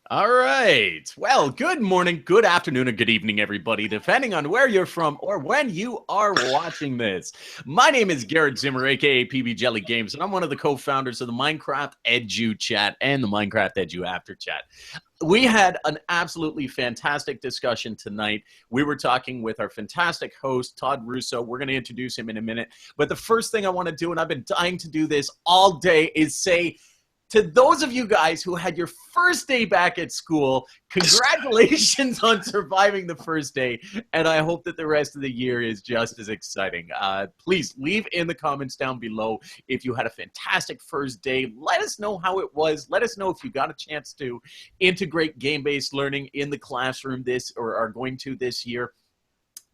All right. Well, good morning, good afternoon, or good evening, everybody, depending on where you're from or when you are watching this. My name is Garrett Zimmer, aka PB Jelly Games, and I'm one of the co-founders of the MinecraftEdu Chat and the MinecraftEdu After Chat. We had an absolutely fantastic discussion tonight. We were talking with our fantastic host, Todd Russo. We're going to introduce him in a minute. But the first thing I want to do, and I've been dying to do this all day, is say, to those of you guys who had your first day back at school, congratulations on surviving the first day, and I hope that the rest of the year is just as exciting. Please leave in the comments down below if you had a fantastic first day. Let us know how it was. Let us know if you got a chance to integrate game-based learning in the classroom this or are going to this year,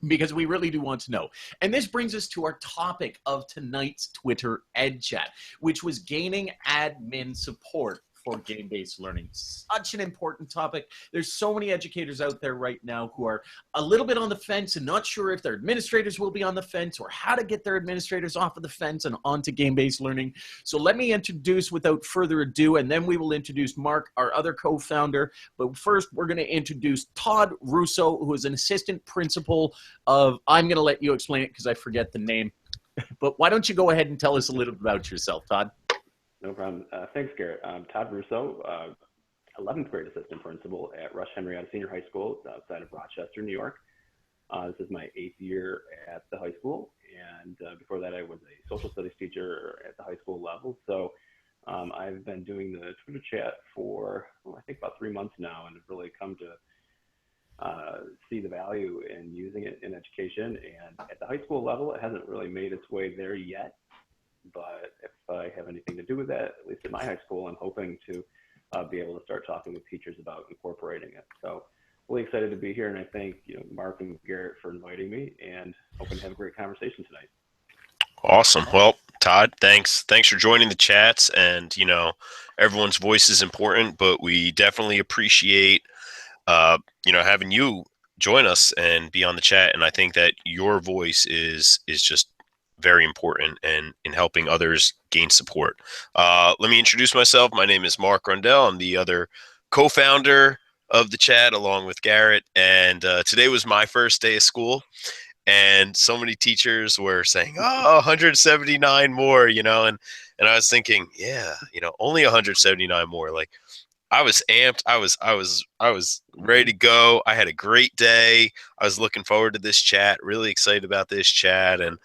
because we really do want to know. And this brings us to our topic of tonight's Twitter EdChat, which was gaining admin support for game-based learning. Such an important topic. There's so many educators out there right now who are a little bit on the fence and not sure if their administrators will be on the fence or how to get their administrators off of the fence and onto game-based learning. So let me introduce, without further ado, and then we will introduce Mark, our other co-founder. But first, we're going to introduce Todd Russo, who is an assistant principal of, I'm going to let you explain it because I forget the name. But why don't you go ahead and tell us a little bit about yourself, Todd? No problem. Thanks, Garrett. I'm Todd Russo, 11th grade assistant principal at Henrietta Senior High School outside of Rochester, New York. This is my 8th year at the high school, and before that I was a social studies teacher at the high school level. So I've been doing the Twitter chat for, I think about 3 months now, and have really come to see the value in using it in education. And at the high school level, it hasn't really made its way there yet. But if I have anything to do with that, at least at my high school, I'm hoping to be able to start talking with teachers about incorporating it. So really excited to be here, and I thank Mark and Garrett for inviting me, and hoping to have a great conversation tonight. Awesome. Well, Todd, thanks for joining the chats. And everyone's voice is important, but we definitely appreciate having you join us and be on the chat. And I think that your voice is just very important and in helping others gain support. Let me introduce myself. My name is Mark Rundell. I'm the other co-founder of the chat along with Garrett. And today was my first day of school. And so many teachers were saying, oh, 179 more, and I was thinking, yeah, only 179 more. Like, I was amped. I was ready to go. I had a great day. I was looking forward to this chat, really excited about this chat. And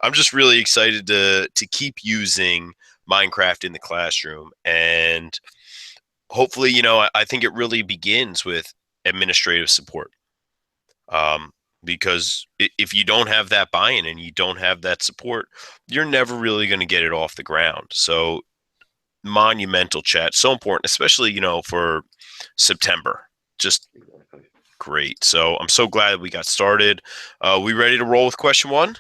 I'm just really excited to keep using Minecraft in the classroom. And hopefully, I think it really begins with administrative support. Because if you don't have that buy-in and you don't have that support, you're never really going to get it off the ground. So monumental chat, so important, especially, for September. Just great. So I'm so glad we got started. We ready to roll with question 1?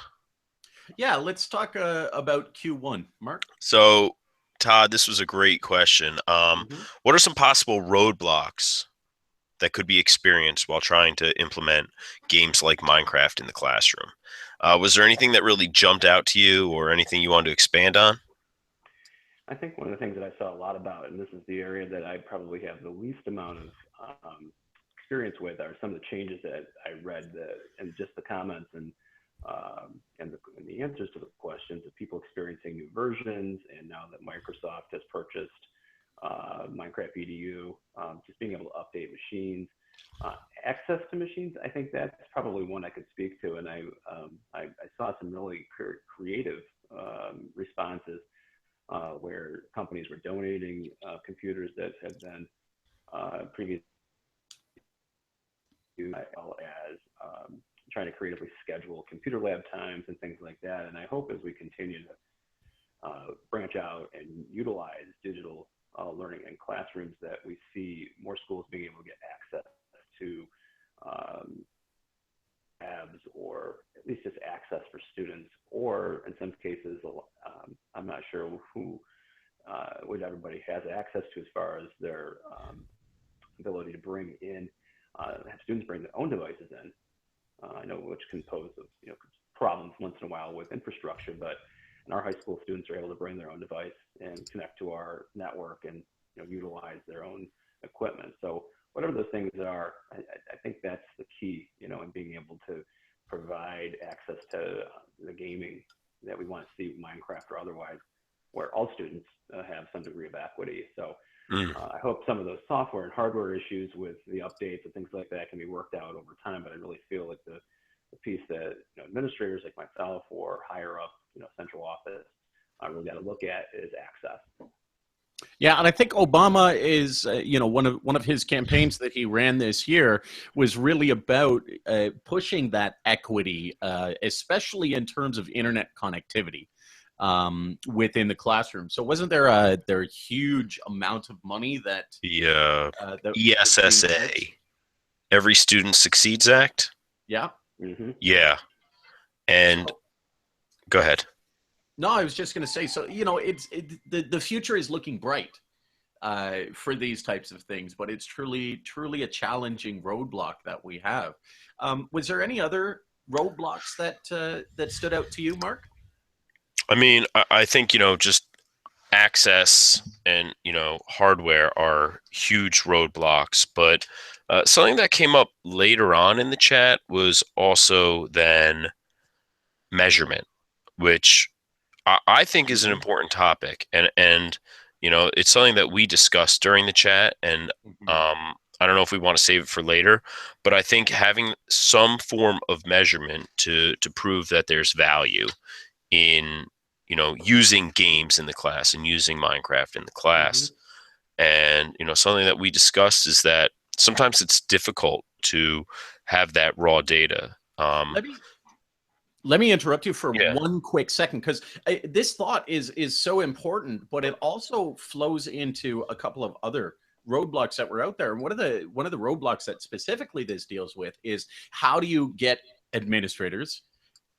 Yeah, let's talk about Q1. Mark? So, Todd, this was a great question. What are some possible roadblocks that could be experienced while trying to implement games like Minecraft in the classroom? Was there anything that really jumped out to you or anything you wanted to expand on? I think one of the things that I saw a lot about, and this is the area that I probably have the least amount of experience with, are some of the changes that I read and just the comments and the answers to the questions of people experiencing new versions, and now that Microsoft has purchased MinecraftEdu, just being able to update machines, access to machines. I think that's probably one I could speak to, and I saw some really creative responses where companies were donating computers that had been previously used, as well as trying to creatively schedule computer lab times and things like that. And I hope as we continue to branch out and utilize digital learning in classrooms, that we see more schools being able to get access to labs, or at least just access for students, or in some cases, I'm not sure what everybody has access to as far as their ability to bring in, have students bring their own devices in. I know which can pose problems once in a while with infrastructure, but in our high school, students are able to bring their own device and connect to our network and utilize their own equipment. So whatever those things are, I think that's the key, in being able to provide access to the gaming that we want to see, Minecraft or otherwise, where all students have some degree of equity. So I hope some of those software and hardware issues with the updates and things like that can be worked out over time. But I really feel like the piece that administrators like myself or higher up, central office, really got to look at is access. Yeah, and I think Obama is, one of his campaigns that he ran this year was really about pushing that equity, especially in terms of internet connectivity within the classroom. So wasn't there a huge amount of money that the ESSA, Every Student Succeeds Act? Yeah. Mm-hmm. Yeah. And go ahead. No, I was just going to say, so, the future is looking bright for these types of things, but it's truly a challenging roadblock that we have. Was there any other roadblocks that stood out to you, Mark? I mean, I think, just access and, hardware are huge roadblocks, but something that came up later on in the chat was also then measurement, which I think is an important topic, and it's something that we discussed during the chat, and I don't know if we want to save it for later, but I think having some form of measurement to prove that there's value in using games in the class and using Minecraft in the class, and something that we discussed is that sometimes it's difficult to have that raw data. Let me interrupt you for one quick second, because this thought is so important, but it also flows into a couple of other roadblocks that were out there. And one of the roadblocks that specifically this deals with is, how do you get administrators,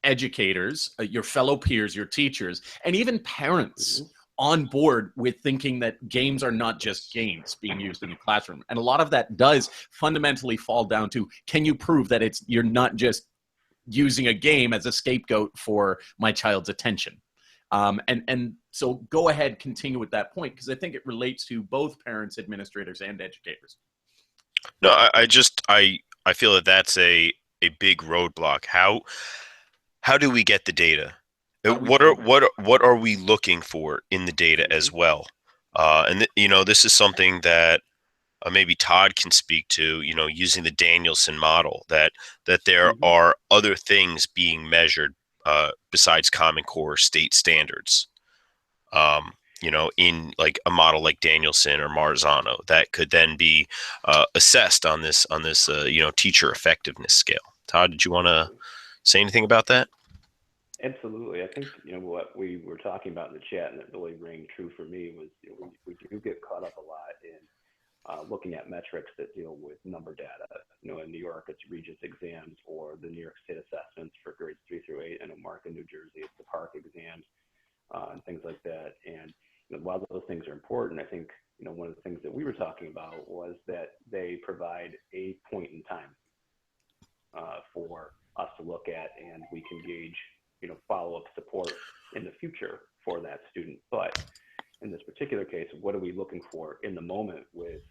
educators, your fellow peers, your teachers, and even parents on board with thinking that games are not just games being used in the classroom? And a lot of that does fundamentally fall down to, can you prove that you're not just using a game as a scapegoat for my child's attention? And so go ahead, continue with that point, because I think it relates to both parents, administrators, and educators. No, I feel that that's a big roadblock. How do we get the data? What are we looking for in the data as well? And this is something that maybe Todd can speak to, using the Danielson model, that there are other things being measured besides Common Core state standards, in like a model like Danielson or Marzano that could then be assessed on this teacher effectiveness scale. Todd, did you want to say anything about that? Absolutely. I think, what we were talking about in the chat, and it really rang true for me, was we do get caught up a lot in looking at metrics that deal with number data. In New York, it's Regents exams or the New York State assessments for grades 3 through 8. And in Mark, in New Jersey, it's the Park exams and things like that. And while those things are important, I think one of the things that we were talking about was that they provide a point in time for us to look at, and we can gauge follow-up support in the future for that student. But in this particular case, what are we looking for in the moment with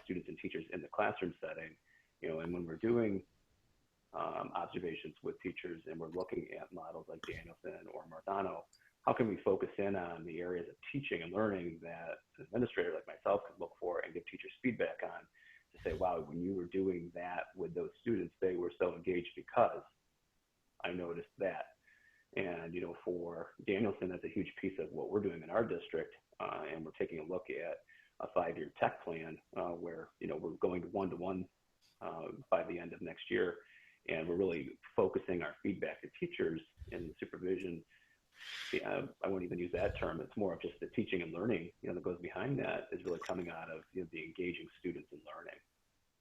students and teachers in the classroom setting? And when we're doing observations with teachers and we're looking at models like Danielson or Marzano, how can we focus in on the areas of teaching and learning that an administrator like myself can look for and give teachers feedback on, to say, wow, when you were doing that with those students, they were so engaged because I noticed that. And, for Danielson, that's a huge piece of what we're doing in our district. And we're taking a look at a 5-year tech plan where, we're going to one-to-one by the end of next year. And we're really focusing our feedback to teachers and supervision. I won't even use that term. It's more of just the teaching and learning, that goes behind that, is really coming out of the engaging students in learning.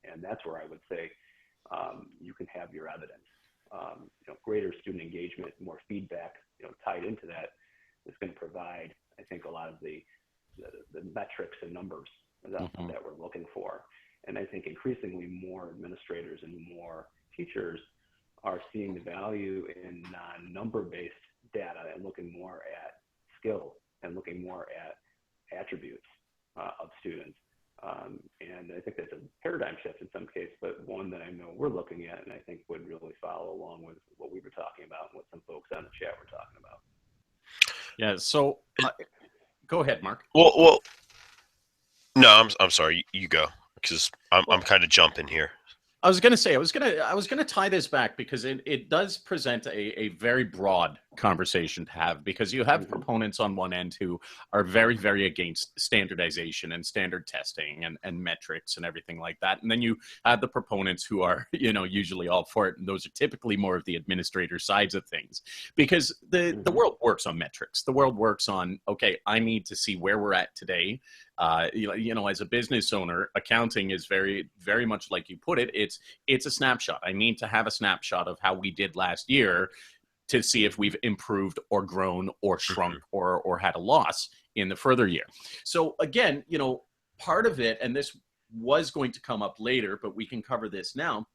And that's where I would say you can have your evidence. Greater student engagement, more feedback, tied into that is going to provide, I think, a lot of the metrics and numbers that we're looking for. And I think increasingly more administrators and more teachers are seeing the value in non-number-based data and looking more at skill and looking more at attributes of students. And I think that's a paradigm shift in some case, but one that I know we're looking at and I think would really follow along with what we were talking about and what some folks on the chat were talking about. Yeah, so go ahead, Mark. Well, no, I'm sorry. You go, because I'm kind of jumping here. I was gonna say I was gonna tie this back because it does present a very broad conversation to have, because you have proponents on one end who are very, very against standardization and standard testing and metrics and everything like that, and then you have the proponents who are usually all for it, and those are typically more of the administrator sides of things, because the world works on metrics. The world works on, okay, I need to see where we're at today. As a business owner, accounting is very, very much like you put it. It's a snapshot. I need to have a snapshot of how we did last year to see if we've improved or grown or shrunk or had a loss in the further year. So again, part of it, and this was going to come up later, but we can cover this now.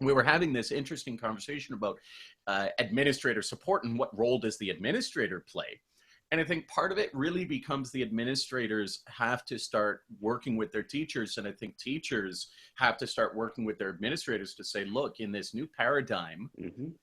We were having this interesting conversation about administrator support and what role does the administrator play. And I think part of it really becomes the administrators have to start working with their teachers. And I think teachers have to start working with their administrators to say, look, in this new paradigm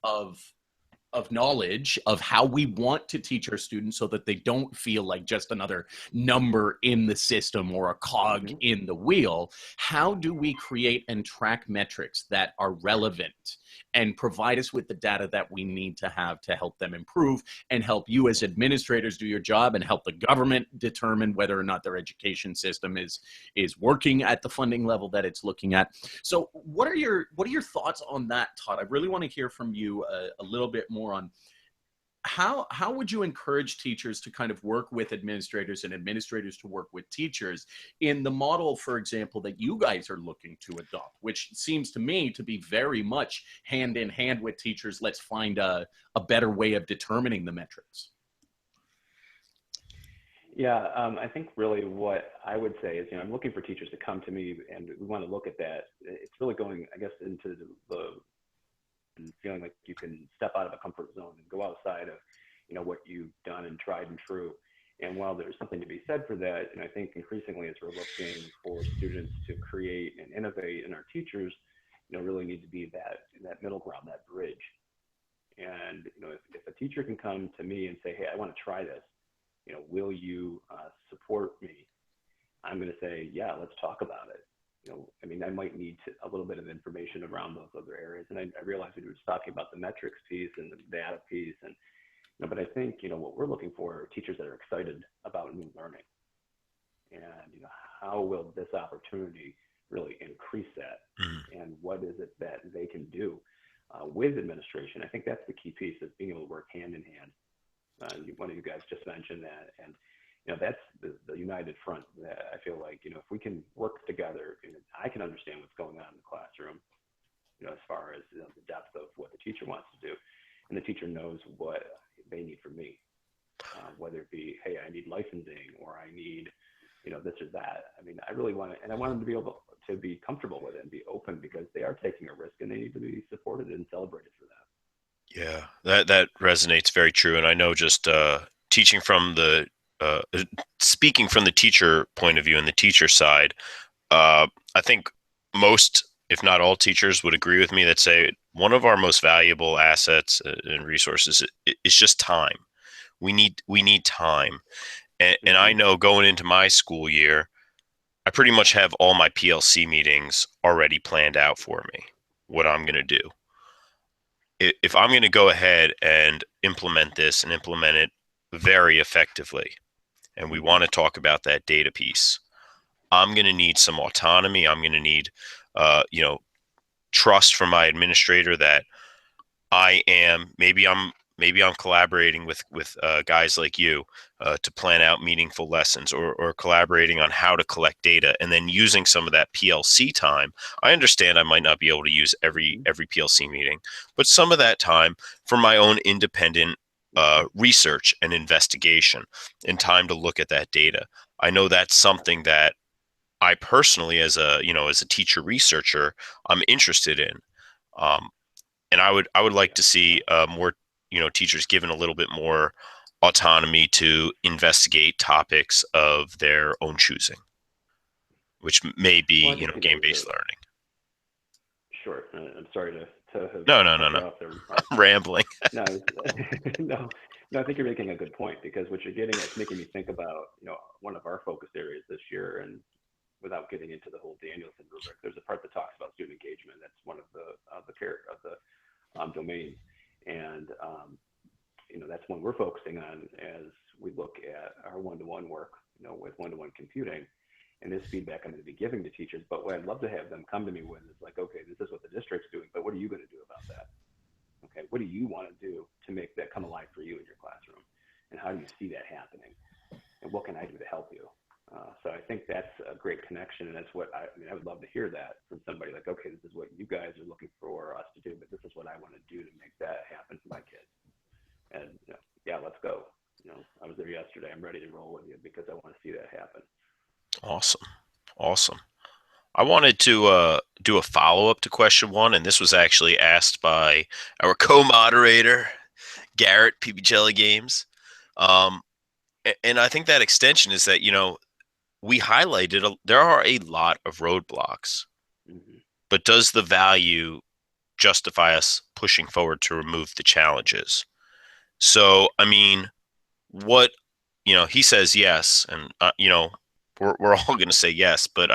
of knowledge of how we want to teach our students so that they don't feel like just another number in the system or a cog in the wheel, how do we create and track metrics that are relevant and provide us with the data that we need to have to help them improve and help you as administrators do your job and help the government determine whether or not their education system is working at the funding level that it's looking at. So what are your thoughts on that, Todd? I really want to hear from you a little bit more on how would you encourage teachers to kind of work with administrators and administrators to work with teachers in the model, for example, that you guys are looking to adopt, which seems to me to be very much hand in hand with teachers. Let's find a better way of determining the metrics. Yeah, I think really what I would say is, I'm looking for teachers to come to me and we want to look at that. It's really going, I guess, into the feeling like you can step out of a comfort zone and go outside of, what you've done and tried and true. And while there's something to be said for that, and I think increasingly as we're looking for students to create and innovate, and our teachers, really need to be that middle ground, that bridge. And, if a teacher can come to me and say, hey, I want to try this, will you support me? I'm going to say, yeah, let's talk about it. I might need a little bit of information around those other areas. And I realized we were just talking about the metrics piece and the data piece. And, but I think, what we're looking for are teachers that are excited about new learning. And, how will this opportunity really increase that? And what is it that they can do with administration? I think that's the key piece, is being able to work hand in hand. One of you guys just mentioned that. And, that's the united front that I feel like, if we can work together, and I can understand what's going on in the classroom, as far as the depth of what the teacher wants to do, and the teacher knows what they need from me, whether it be, hey, I need licensing, or I need, this or that. I really want to, and I want them to be able to be comfortable with it and be open, because they are taking a risk and they need to be supported and celebrated for that. Yeah, that resonates very true. And I know just teaching from the speaking from the teacher point of view and the teacher side, I think most, if not all, teachers would agree with me that say one of our most valuable assets and resources is just time. We need time. And I know going into my school year, I pretty much have all my PLC meetings already planned out for me, what I'm going to do. If I'm going to go ahead and implement this and implement it very effectively, and we want to talk about that data piece, I'm going to need some autonomy. I'm going to need, trust from my administrator that maybe I'm collaborating with guys like you to plan out meaningful lessons, or collaborating on how to collect data, and then using some of that PLC time. I understand I might not be able to use every PLC meeting, but some of that time for my own independent research and investigation, and time to look at that data. I know that's something that I personally, as a teacher researcher, I'm interested in. And I would like to see more, teachers given a little bit more autonomy to investigate topics of their own choosing. which may be, Well, I think game-based learning. Sure. I'm sorry to have No. cut you off there, Mark. I'm rambling. No, no, I think you're making a good point, because what you're getting at is making me think about, one of our focus areas this year, and without getting into the whole Danielson rubric, there's a part that talks about student engagement. That's one of the domains, and that's one we're focusing on as we look at our one-to-one work, with one-to-one computing. And this feedback I'm going to be giving to teachers, but what I'd love to have them come to me with is like, okay, this is what the district's doing, but what are you going to do about that? Okay, what do you want to do to make that come alive for you in your classroom? And how do you see that happening? And what can I do to help you? So I think that's a great connection, and that's what I would love to hear that from somebody, like, okay, this is what you guys are looking for us to do, but this is what I want to do to make that happen for my kids. And yeah, let's go. I was there yesterday. I'm ready to roll with you because I want to see that happen. Awesome. I wanted to do a follow-up to question 1, and this was actually asked by our co-moderator, Garrett, PB Jelly Games. And I think that extension is that, we highlighted there are a lot of roadblocks, but does the value justify us pushing forward to remove the challenges? So, what, he says yes, and, we're all going to say yes, but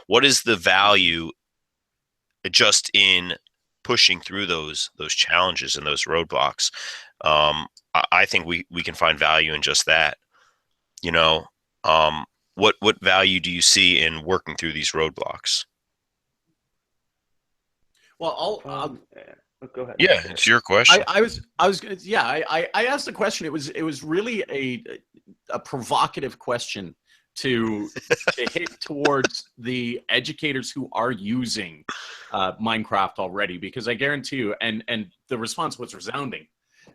what is the value just in pushing through those challenges and those roadblocks? I think we can find value in just that. What value do you see in working through these roadblocks? Well, go ahead. Yeah, it's your question. I asked the question. It was really a provocative question to hit towards the educators who are using Minecraft already, because I guarantee you, and the response was resounding.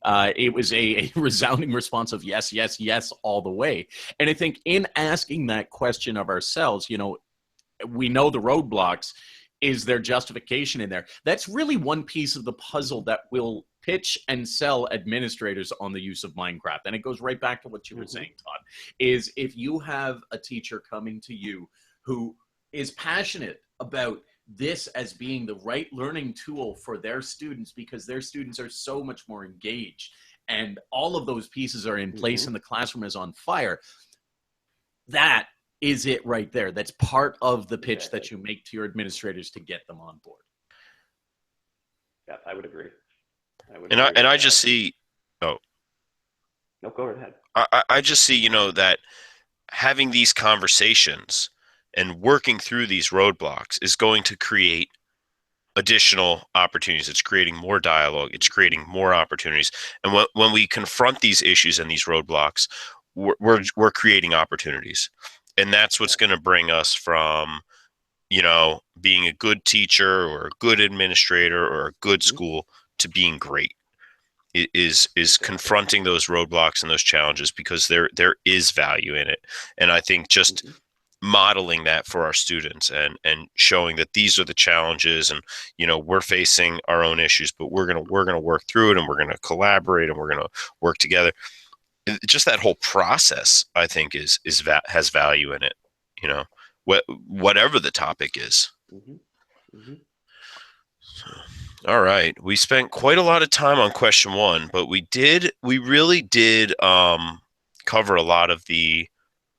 It was a resounding response of yes, yes, yes, all the way. And I think in asking that question of ourselves, we know the roadblocks. Is there justification in there? That's really one piece of the puzzle that will pitch and sell administrators on the use of Minecraft. And it goes right back to what you were saying, Todd, is if you have a teacher coming to you who is passionate about this as being the right learning tool for their students, because their students are so much more engaged and all of those pieces are in place and the classroom is on fire, that is it right there. That's part of the pitch that you make to your administrators to get them on board. Yes, I would agree. I just see. Oh, no, go ahead. I just see, that having these conversations and working through these roadblocks is going to create additional opportunities. It's creating more dialogue. It's creating more opportunities. And when we confront these issues and these roadblocks, we're creating opportunities. And that's what's going to bring us from, being a good teacher or a good administrator or a good school to being great. Is confronting those roadblocks and those challenges, because there is value in it. And I think just modeling that for our students and showing that these are the challenges, and we're facing our own issues, but we're gonna work through it, and we're gonna collaborate, and we're gonna work together. Just that whole process, I think, has value in it. Whatever the topic is. All right, we spent quite a lot of time on question 1, but we really did cover a lot of the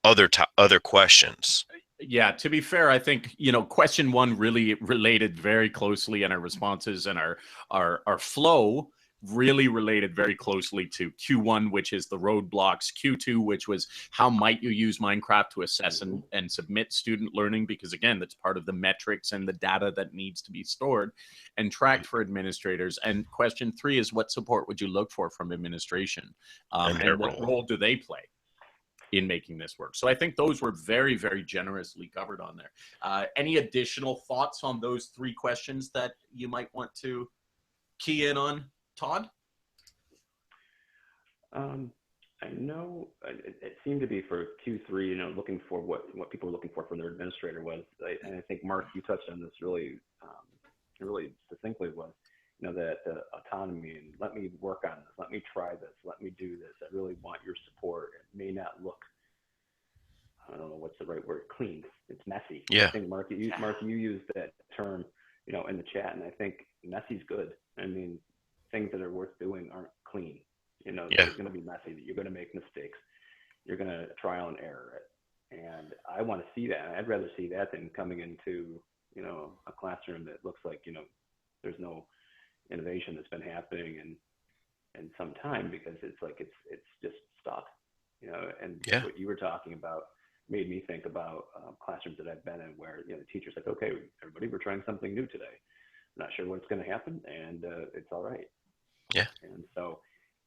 other questions. Yeah, to be fair, I think, question 1 really related very closely, and our responses and our flow really related very closely to Q1, which is the roadblocks, Q2, which was how might you use Minecraft to assess and submit student learning, because again, that's part of the metrics and the data that needs to be stored and tracked for administrators. And question 3 is, what support would you look for from administration, and what role do they play in making this work? So I think those were very, very generously covered on there. Any additional thoughts on those 3 questions that you might want to key in on, Todd? I know it seemed to be for Q3, looking for what people were looking for from their administrator was, and I think, Mark, you touched on this really succinctly, was, that autonomy, and let me work on this, let me try this, let me do this. I really want your support. It may not look I don't know what's the right word, clean. It's messy. Yeah. I think, Mark, you used that term, in the chat, and I think messy's good. I mean, things that are worth doing aren't clean. Yeah. There's going to be messy. You're going to make mistakes. You're going to trial and error it. And I want to see that. I'd rather see that than coming into, a classroom that looks like, there's no innovation that's been happening in some time, because it's like it's just stuck, and Yeah. what you were talking about made me think about classrooms that I've been in where the teacher's like, okay, everybody, we're trying something new today. I'm not sure what's going to happen, and it's all right. Yeah. And so,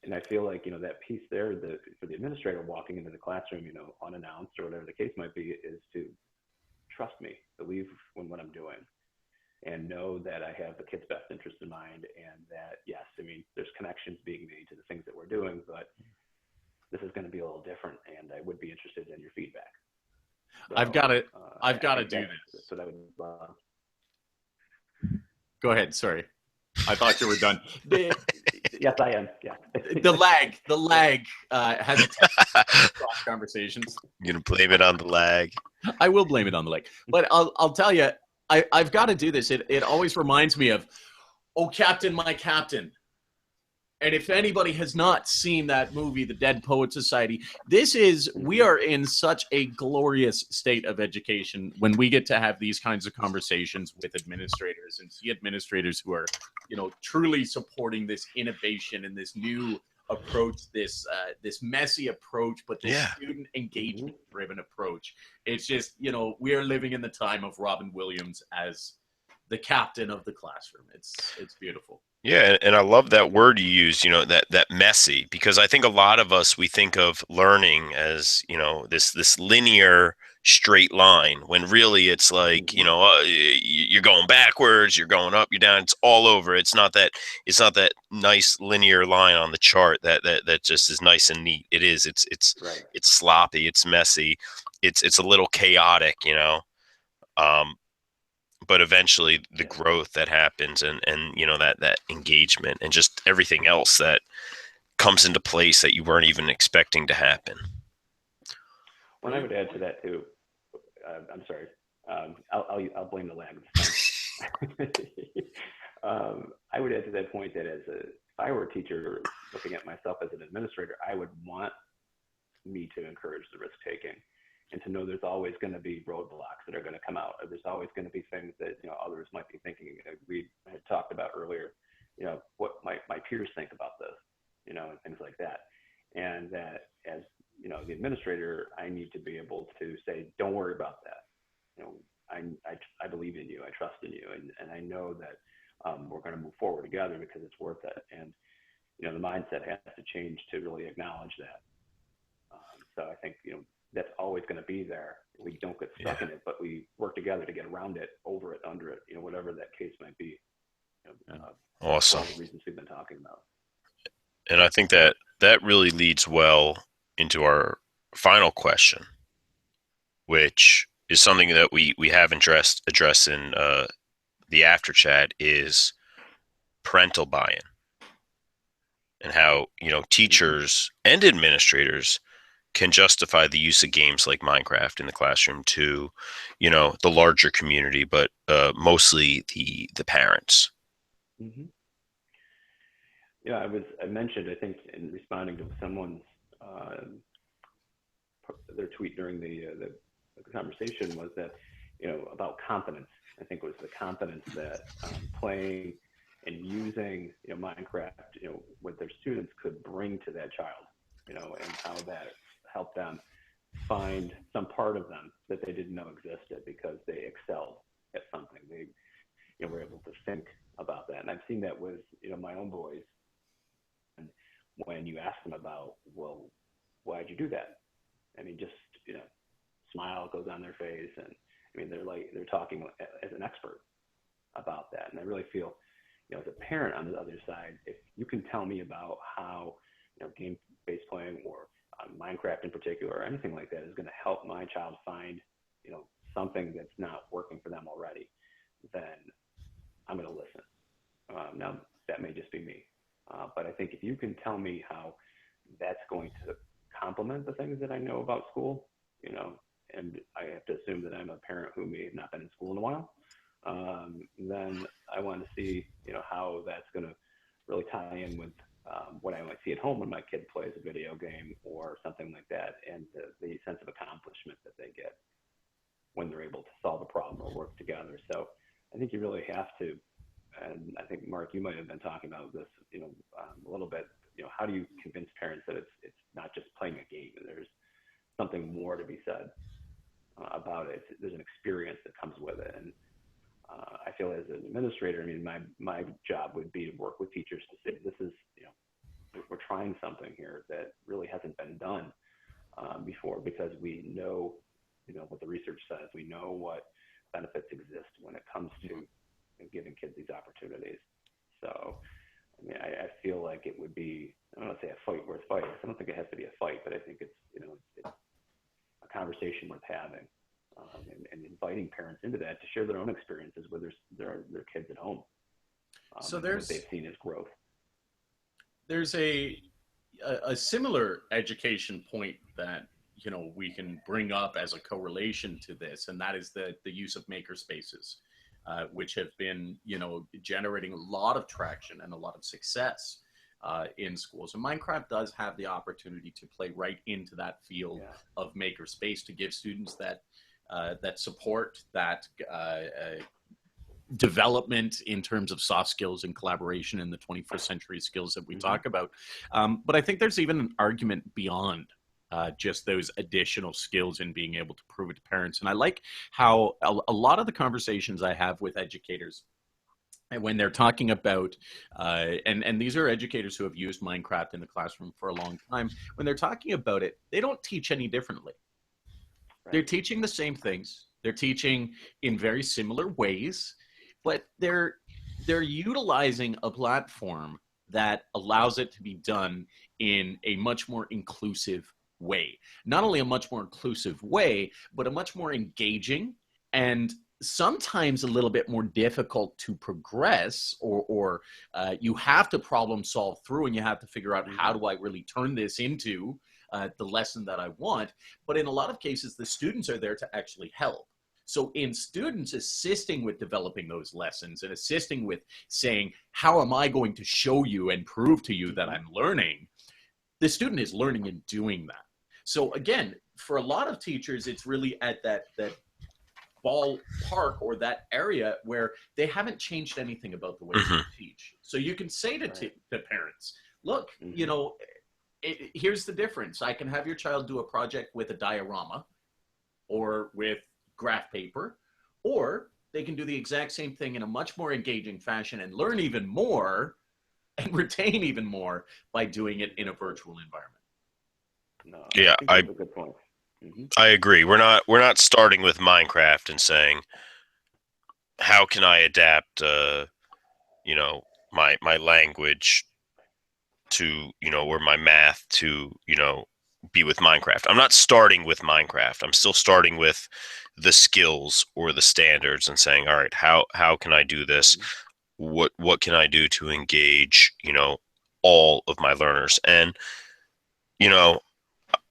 and I feel like that piece there, for the administrator walking into the classroom, unannounced or whatever the case might be, is to trust me, believe in what I'm doing, and know that I have the kid's best interest in mind, and that, yes, I mean, there's connections being made to the things that we're doing, but this is going to be a little different, and I would be interested in your feedback. So, I've got to do this. So that would. Go ahead. Sorry, I thought you were done. Yes, I am. Yeah. The lag has cross conversations. You're gonna blame it on the lag. I will blame it on the lag, but I'll tell you, I've got to do this. It always reminds me of, oh, Captain, my Captain. And if anybody has not seen that movie, The Dead Poet Society, we are in such a glorious state of education when we get to have these kinds of conversations with administrators and see administrators who are, truly supporting this innovation and this new approach, this messy approach, but this student engagement driven approach. It's just, we are living in the time of Robin Williams as the captain of the classroom. It's beautiful. Yeah, and I love that word you use, that messy, because I think a lot of us, we think of learning as, this linear straight line, when really it's like, you're going backwards, you're going up, you're down, it's all over. It's not that nice linear line on the chart that just is nice and neat. It's right. It's sloppy, it's messy, it's a little chaotic, but eventually the growth that happens and that engagement and just everything else that comes into place that you weren't even expecting to happen. Well, I would add to that too. I'm sorry. I'll blame the lag this time. I would add to that point that if I were a teacher looking at myself as an administrator, I would want me to encourage the risk taking, and to know there's always going to be roadblocks that are going to come out. Or there's always going to be things that others might be thinking. We had talked about earlier, what my peers think about this, and things like that. And that as the administrator, I need to be able to say, don't worry about that. I believe in you, I trust in you, and I know that we're going to move forward together because it's worth it. And the mindset has to change to really acknowledge that. So I think that's always going to be there. We don't get stuck in it, but we work together to get around it, over it, under it, whatever that case might be. Awesome. All the reasons we've been talking about. And I think that really leads well into our final question, which is something that we haven't addressed in the after chat, is parental buy-in, and how teachers and administrators can justify the use of games like Minecraft in the classroom to, the larger community, but mostly the parents. Mm-hmm. Yeah, I mentioned, I think, in responding to someone's their tweet during the conversation, was that about confidence. I think it was the confidence that playing and using Minecraft with their students could bring to that child, and how that helped them find some part of them that they didn't know existed because they excelled at something. They were able to think about that. And I've seen that with my own boys. And when you ask them about, well, why'd you do that? I mean, just smile goes on their face, and I mean they're talking as an expert about that. And I really feel as a parent on the other side, if you can tell me about how game-based playing or Minecraft in particular, or anything like that, is going to help my child find something that's not working for them already, then I'm going to listen. Now that may just be me, but I think if you can tell me how that's going to complement the things that I know about school, and I have to assume that I'm a parent who may have not been in school in a while, then I want to see, how that's going to really tie in with what I might see at home when my kid plays a video game or something like that, and the sense of accomplishment that they get when they're able to solve a problem or work together. So I think you really have to, and I think, Mark, you might have been talking about this, a little bit, how do you convince parents that it's not just playing a game and there's something more to be said about it. There's an experience that comes with it. And I feel as an administrator, I mean, my job would be to work with teachers to say, this is, we're trying something here that really hasn't been done before, because we know, what the research says. We know what benefits exist when it comes to giving kids these opportunities. So, I mean, I feel like it would be, I don't want to say a fight worth fighting. I don't think it has to be a fight, but I think it's, it's a conversation worth having, and inviting parents into that to share their own experiences with their kids at home. So what they've seen as growth. There's a similar education point that, we can bring up as a correlation to this, and that is the use of maker spaces. Which have been, generating a lot of traction and a lot of success in schools. And Minecraft does have the opportunity to play right into that field of makerspace, to give students that support, that development in terms of soft skills and collaboration in the 21st century skills that we talk about. But I think there's even an argument beyond just those additional skills in being able to prove it to parents. And I like how a lot of the conversations I have with educators, and when they're talking about, and these are educators who have used Minecraft in the classroom for a long time, when they're talking about it, they don't teach any differently. Right. They're teaching the same things. They're teaching in very similar ways, but they're utilizing a platform that allows it to be done in a much more inclusive way. Not only a much more inclusive way, but a much more engaging and sometimes a little bit more difficult to progress, or you have to problem solve through, and you have to figure out, how do I really turn this into the lesson that I want? But in a lot of cases, the students are there to actually help. So in students assisting with developing those lessons and assisting with saying, how am I going to show you and prove to you that I'm learning? The student is learning and doing that. So again, for a lot of teachers, it's really at that ballpark or that area where they haven't changed anything about the way they teach. So you can say to parents, look, here's the difference. I can have your child do a project with a diorama or with graph paper, or they can do the exact same thing in a much more engaging fashion and learn even more and retain even more by doing it in a virtual environment. No, yeah, that's a good point. I agree. We're not starting with Minecraft and saying, how can I adapt, my language to, or my math to, be with Minecraft. I'm not starting with Minecraft. I'm still starting with the skills or the standards and saying, all right, how can I do this? What can I do to engage, all of my learners? And,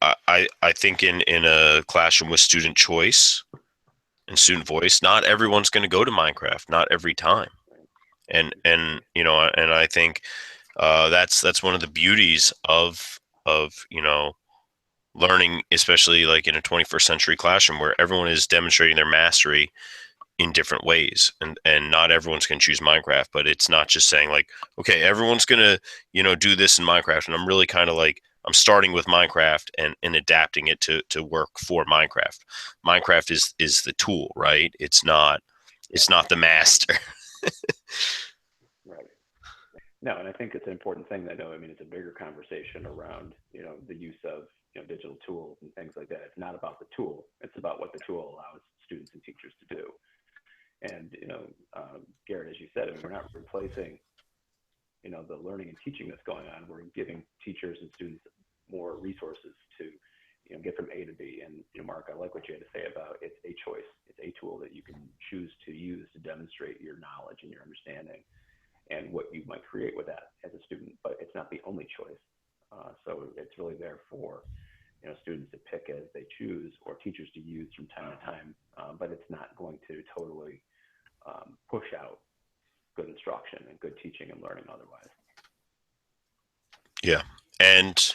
I think in a classroom with student choice and student voice, not everyone's going to go to Minecraft, not every time. And I think that's one of the beauties of learning, especially like in a 21st century classroom where everyone is demonstrating their mastery in different ways, and not everyone's going to choose Minecraft. But it's not just saying like, okay, everyone's going to do this in Minecraft, and I'm really kind of like, I'm starting with Minecraft and adapting it to work for Minecraft. Minecraft is the tool, right? It's not the master. Right. No, and I think it's an important thing that, it's a bigger conversation around, the use of, digital tools and things like that. It's not about the tool. It's about what the tool allows students and teachers to do. And, Garrett, as you said, we're not replacing, the learning and teaching that's going on. We're giving teachers and students more resources to, get from A to B. And, Mark, I like what you had to say about it's a choice. It's a tool that you can choose to use to demonstrate your knowledge and your understanding and what you might create with that as a student. But it's not the only choice. So it's really there for, students to pick as they choose or teachers to use from time to time, but it's not going to totally push out good instruction and good teaching and learning otherwise. Yeah. And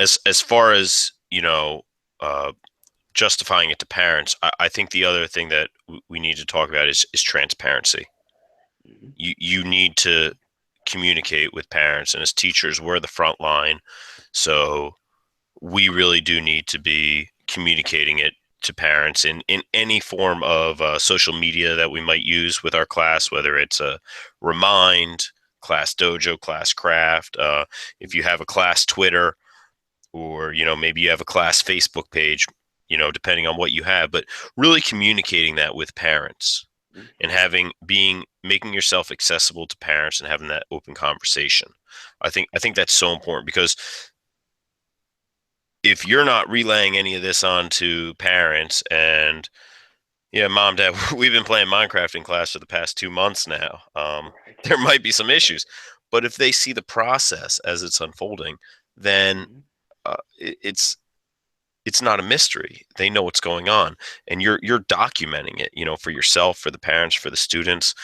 as far as, justifying it to parents, I think the other thing that we need to talk about is transparency. Mm-hmm. You need to communicate with parents, and as teachers, we're the front line. So we really do need to be communicating it to parents in any form of social media that we might use with our class, whether it's a Remind, Class Dojo, Class Craft, if you have a class Twitter, or, maybe you have a class Facebook page, depending on what you have, but really communicating that with parents and making yourself accessible to parents and having that open conversation. I think that's so important, because if you're not relaying any of this on to parents and, yeah, Mom, Dad, we've been playing Minecraft in class for the past 2 months now. There might be some issues, but if they see the process as it's unfolding, then it's not a mystery. They know what's going on, and you're documenting it, for yourself, for the parents, for the students.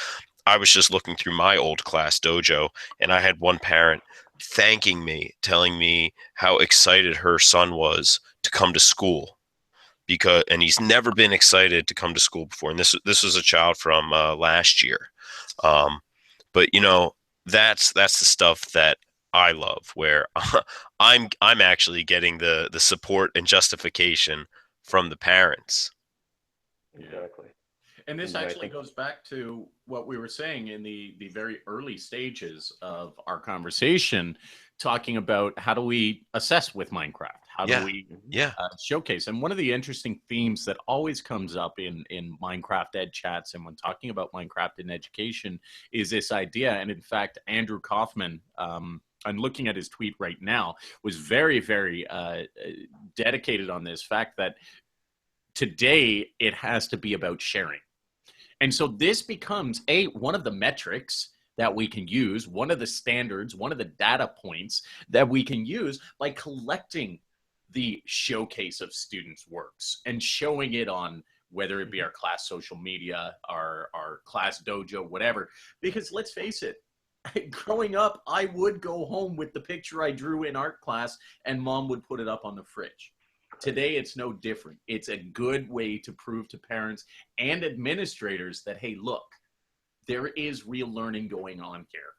I was just looking through my old class dojo, and I had one parent thanking me, telling me how excited her son was to come to school, and he's never been excited to come to school before. And this was a child from last year. But that's the stuff that I love, where I'm actually getting the support and justification from the parents. Exactly. And this actually goes back to what we were saying in the very early stages of our conversation, talking about how do we assess with Minecraft? How do we showcase? And one of the interesting themes that always comes up in Minecraft Ed chats and when talking about Minecraft in education is this idea. And in fact, Andrew Kaufman, I'm looking at his tweet right now, was very, very dedicated on this fact that today it has to be about sharing. And so this becomes one of the metrics that we can use, one of the standards, one of the data points that we can use by collecting the showcase of students' works and showing it on whether it be our class social media, our class dojo, whatever. Because let's face it, growing up, I would go home with the picture I drew in art class and Mom would put it up on the fridge. Today, it's no different. It's a good way to prove to parents and administrators that, hey, look, there is real learning going on here.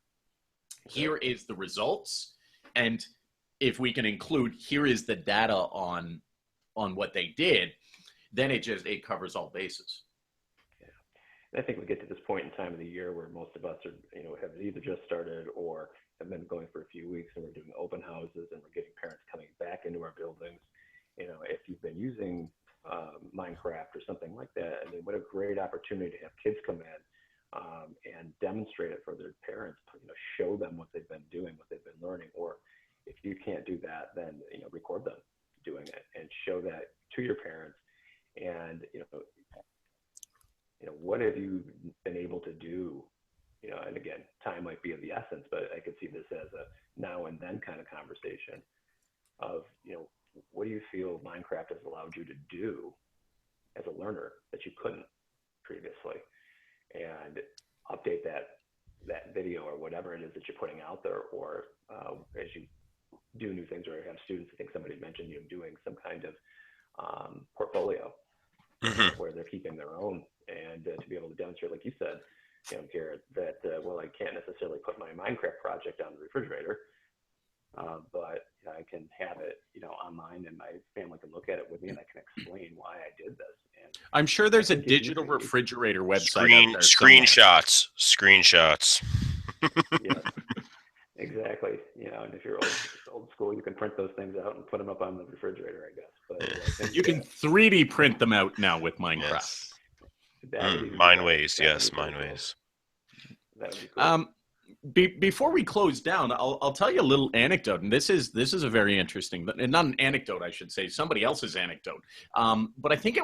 Here is the results. And if we can include, here is the data on what they did, then it covers all bases. Yeah. And I think we get to this point in time of the year where most of us are, have either just started or have been going for a few weeks, and we're doing open houses and we're getting parents coming back into our buildings. If you've been using Minecraft or something like that, I mean, what a great opportunity to have kids come in and demonstrate it for their parents, show them what they've been doing, what they've been learning. Or if you can't do that, then, record them doing it and show that to your parents. And, what have you been able to do? And again, time might be of the essence, but I could see this as a now and then kind of conversation of, what do you feel Minecraft has allowed you to do as a learner that you couldn't previously? And update that video or whatever it is that you're putting out there, or as you do new things, or have students, I think somebody mentioned, doing some kind of portfolio where they're keeping their own, and to be able to demonstrate, like you said, Garrett, that, well, I can't necessarily put my Minecraft project on the refrigerator, but I can have it, online, and my family can look at it with me, and I can explain why I did this. And I'm sure there's a digital refrigerator website out there Screenshots. Yes, exactly. And if you're old school, you can print those things out and put them up on the refrigerator, I guess. But you can 3D print them out now with Minecraft. Yes. Mineways, yes, Mineways. That would be cool. Before we close down, I'll tell you a little anecdote, and this is a very interesting, not an anecdote, I should say, somebody else's anecdote. But I think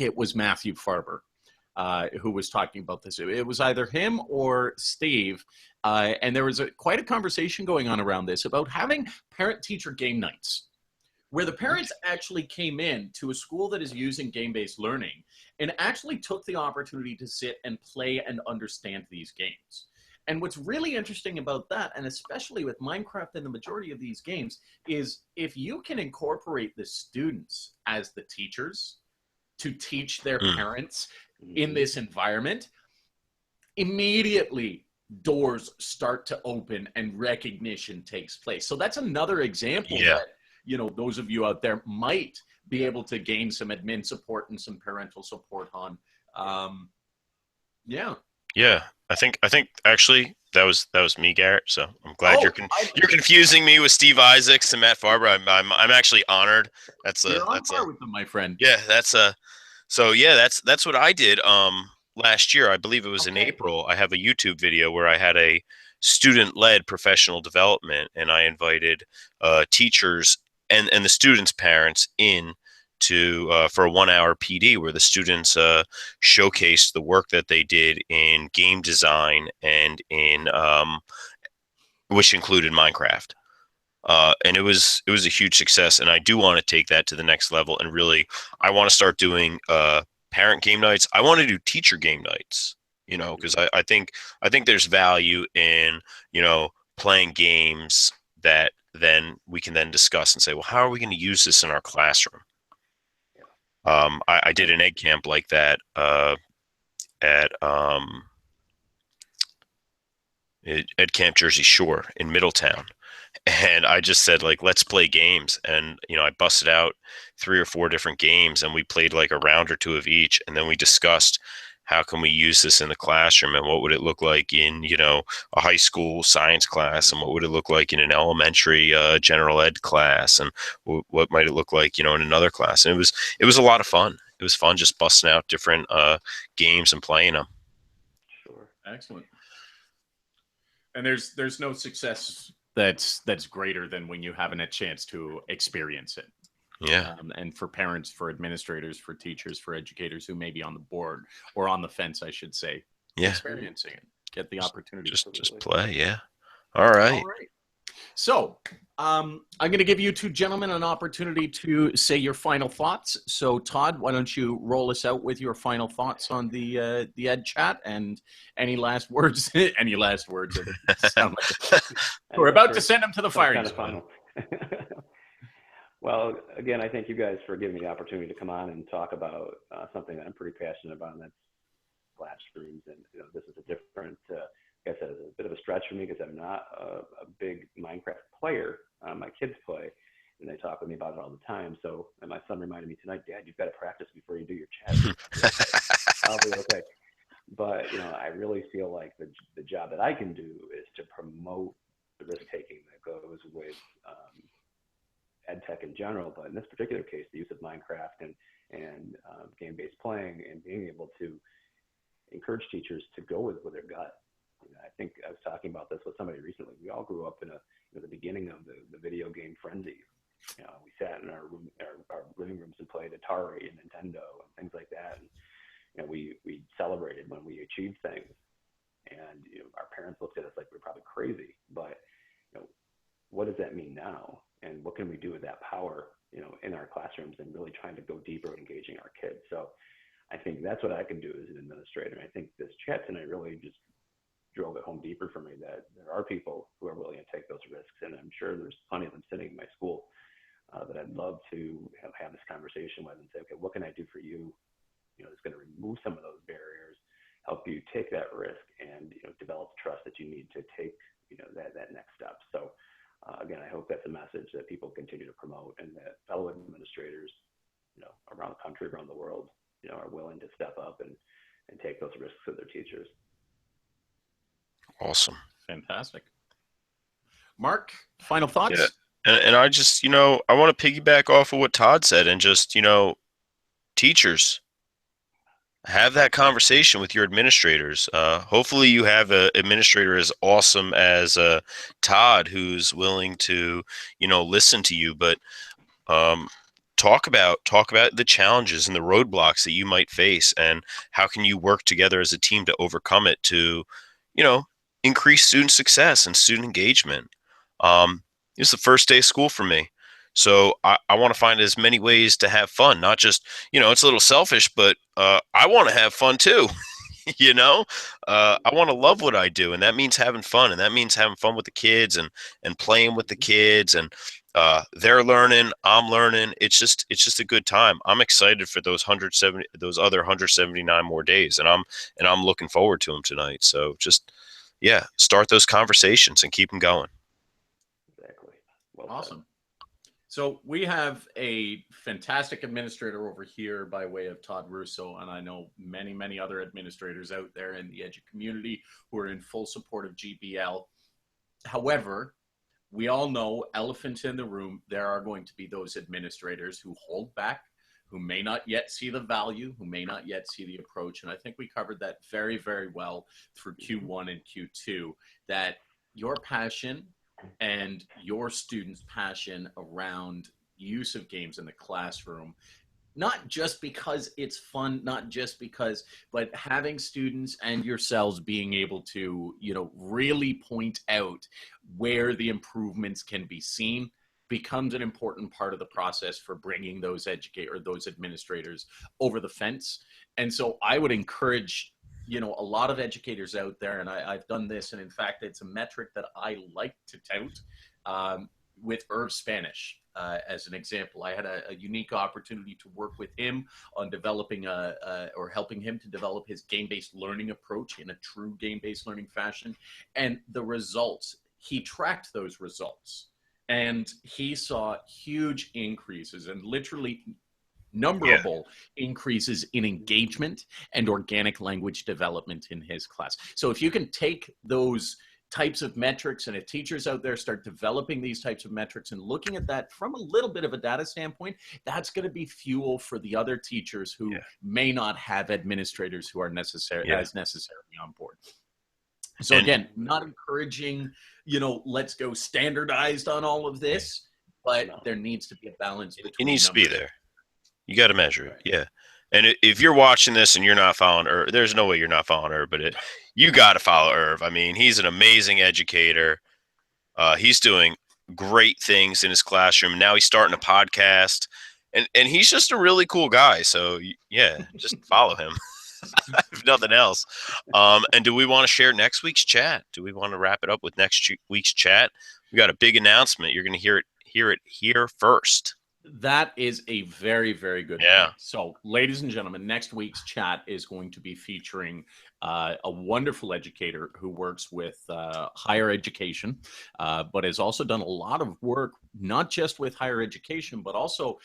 it was Matthew Farber. who was talking about this. It was either him or Steve, and there was quite a conversation going on around this about having parent-teacher game nights, where the parents actually came in to a school that is using game-based learning and actually took the opportunity to sit and play and understand these games. And what's really interesting about that, and especially with Minecraft and the majority of these games, is if you can incorporate the students as the teachers to teach their parents in this environment, immediately doors start to open and recognition takes place. So that's another example that, you know, those of you out there might be able to gain some admin support and some parental support on. Yeah. I think actually that was me, Garrett. So I'm glad you're confusing me with Steve Isaacs and Matt Farber. I'm actually honored. You're on par with them, my friend. Yeah, that's what I did last year. I believe it was in April. I have a YouTube video where I had a student-led professional development, and I invited teachers and the students' parents in to for a 1-hour PD where the students showcased the work that they did in game design and in which included Minecraft. And it was a huge success, and I do want to take that to the next level. And really, I want to start doing parent game nights. I want to do teacher game nights, you know, because I think there's value in, you know, playing games that then we can then discuss and say, well, how are we going to use this in our classroom? I did an egg camp like that at Ed Camp Jersey Shore in Middletown. And I just said, like, let's play games. And, you know, I busted out 3 or 4 different games, and we played like a round or 2 of each. And then we discussed how can we use this in the classroom, and what would it look like in, you know, a high school science class, and what would it look like in an elementary general ed class, and what might it look like, you know, in another class. And it was a lot of fun. It was fun just busting out different games and playing them. Sure. Excellent. And there's no success that's greater than when you haven't a chance to experience it. Yeah. And for parents, for administrators, for teachers, for educators who may be on the board or on the fence, I should say, experiencing it, get the opportunity. Just play. Yeah. All right. So I'm going to give you 2 gentlemen an opportunity to say your final thoughts. So Todd, why don't you roll us out with your final thoughts on the EdChat, and any last words? Any last words? Sound like we're about to send them to the firing squad. Well, again, I thank you guys for giving me the opportunity to come on and talk about something that I'm pretty passionate about, and that's flat screens. And you know, this is a different, like I said, it's a bit of a stretch for me because I'm not a big Minecraft player. My kids play, and they talk with me about it all the time. So, and my son reminded me tonight, Dad, you've got to practice before you do your chat. I'll be okay. But you know, I really feel like the job that I can do is to promote the risk taking that goes with ed tech in general, but in this particular case, the use of Minecraft and game-based playing, and being able to encourage teachers to go with their gut. You know, I think I was talking about this with somebody recently. We all grew up in the beginning of the video game frenzy. You know, we sat in our living rooms and played Atari and Nintendo and things like that. And you know, we celebrated when we achieved things. And you know, our parents looked at us like we were probably crazy. But you know, what does that mean now? And what can we do with that power, you know, in our classrooms, and really trying to go deeper with engaging our kids? So I think that's what I can do as an administrator. And I think this chat tonight really just drove it home deeper for me that there are people who are willing to take those risks. And I'm sure there's plenty of them sitting in my school that I'd love to have this conversation with and say, okay, what can I do for you? You know, it's going to remove some of those barriers, help you take that risk, and, you know, develop trust that you need to take, you know, that next step. So again, I hope that's a message that people continue to promote, and that fellow administrators, you know, around the country, around the world, you know, are willing to step up and take those risks with their teachers. Awesome. Fantastic. Mark, final thoughts? Yeah. And I just, you know, I want to piggyback off of what Todd said, and just, you know, teachers, have that conversation with your administrators. Hopefully you have an administrator as awesome as Todd, who's willing to, you know, listen to you. But talk about the challenges and the roadblocks that you might face, and how can you work together as a team to overcome it to, you know, increase student success and student engagement. It's the first day of school for me. So I want to find as many ways to have fun, not just, it's a little selfish, but I want to have fun too. I want to love what I do, and that means having fun, and that means having fun with the kids and playing with the kids, and they're learning, I'm learning. It's just a good time. I'm excited for those other 179 more days, and I'm looking forward to them tonight. So just, yeah, start those conversations and keep them going. Exactly. Well awesome. said. So we have a fantastic administrator over here by way of Todd Russo, and I know many, many other administrators out there in the edu community who are in full support of GBL. However, we all know, elephant in the room, there are going to be those administrators who hold back, who may not yet see the value, who may not yet see the approach. And I think we covered that very, very well through Q1 and Q2, that your passion and your students' passion around use of games in the classroom, not just because it's fun, not just because, but having students and yourselves being able to, really point out where the improvements can be seen becomes an important part of the process for bringing those those administrators over the fence. And so I would encourage a lot of educators out there, and I've done this, and in fact, it's a metric that I like to tout with Irv Spanish as an example. I had a unique opportunity to work with him on developing or helping him to develop his game-based learning approach in a true game-based learning fashion. And the results, he tracked those results, and he saw huge increases and literally numberable increases in engagement and organic language development in his class. So if you can take those types of metrics, and if teachers out there start developing these types of metrics and looking at that from a little bit of a data standpoint, that's going to be fuel for the other teachers who may not have administrators who are necessarily on board. So again, not encouraging, let's go standardized on all of this, but there needs to be a balance between it needs to be there. You got to measure it. Yeah. And if you're watching this and you're not following Irv, there's no way you're not following Irv, but you got to follow Irv. I mean, he's an amazing educator. He's doing great things in his classroom. Now he's starting a podcast, and he's just a really cool guy. So yeah, just follow him. If nothing else. And do we want to share next week's chat? Do we want to wrap it up with next week's chat? We got a big announcement. You're going to hear it here first. That is a very, very good point. So, ladies and gentlemen, next week's chat is going to be featuring a wonderful educator who works with higher education, but has also done a lot of work, not just with higher education, but also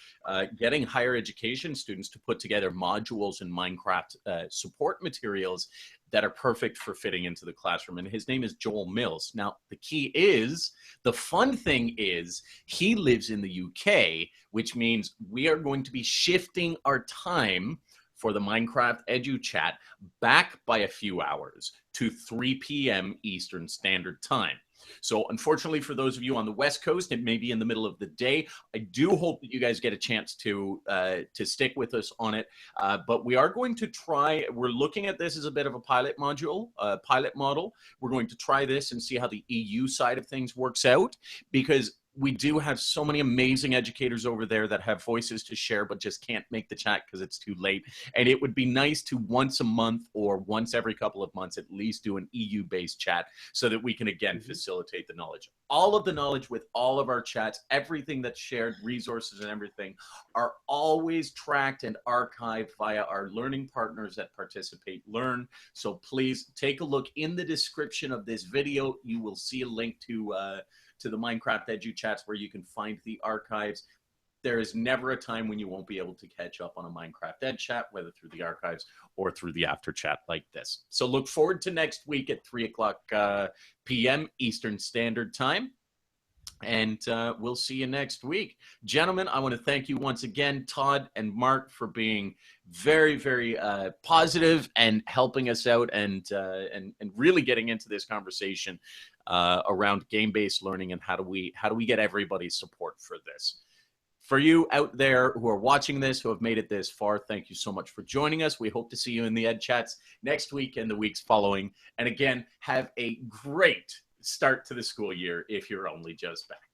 getting higher education students to put together modules and Minecraft support materials that are perfect for fitting into the classroom. And his name is Joel Mills. Now, the fun thing is he lives in the UK, which means we are going to be shifting our time for the MinecraftEdu Chat back by a few hours to 3 p.m. Eastern Standard Time. So unfortunately for those of you on the West Coast, it may be in the middle of the day. I do hope that you guys get a chance to stick with us on it. But we are going to try, we're looking at this as a bit of a pilot model. We're going to try this and see how the EU side of things works out, because we do have so many amazing educators over there that have voices to share, but just can't make the chat because it's too late. And it would be nice to once a month or once every couple of months at least do an EU-based chat so that we can, again, facilitate the knowledge. All of the knowledge with all of our chats, everything that's shared, resources and everything, are always tracked and archived via our learning partners at Participate Learn. So please take a look in the description of this video. You will see a link to the MinecraftEdu chats where you can find the archives. There is never a time when you won't be able to catch up on a MinecraftEd chat, whether through the archives or through the after chat like this. So look forward to next week at 3 o'clock p.m. Eastern Standard Time. And we'll see you next week. Gentlemen, I want to thank you once again, Todd and Mark, for being very, very positive and helping us out and really getting into this conversation around game-based learning and how do we get everybody's support for this. For you out there who are watching this, who have made it this far, thank you so much for joining us. We hope to see you in the Ed Chats next week and the weeks following. And again, have a great start to the school year if you're only just back.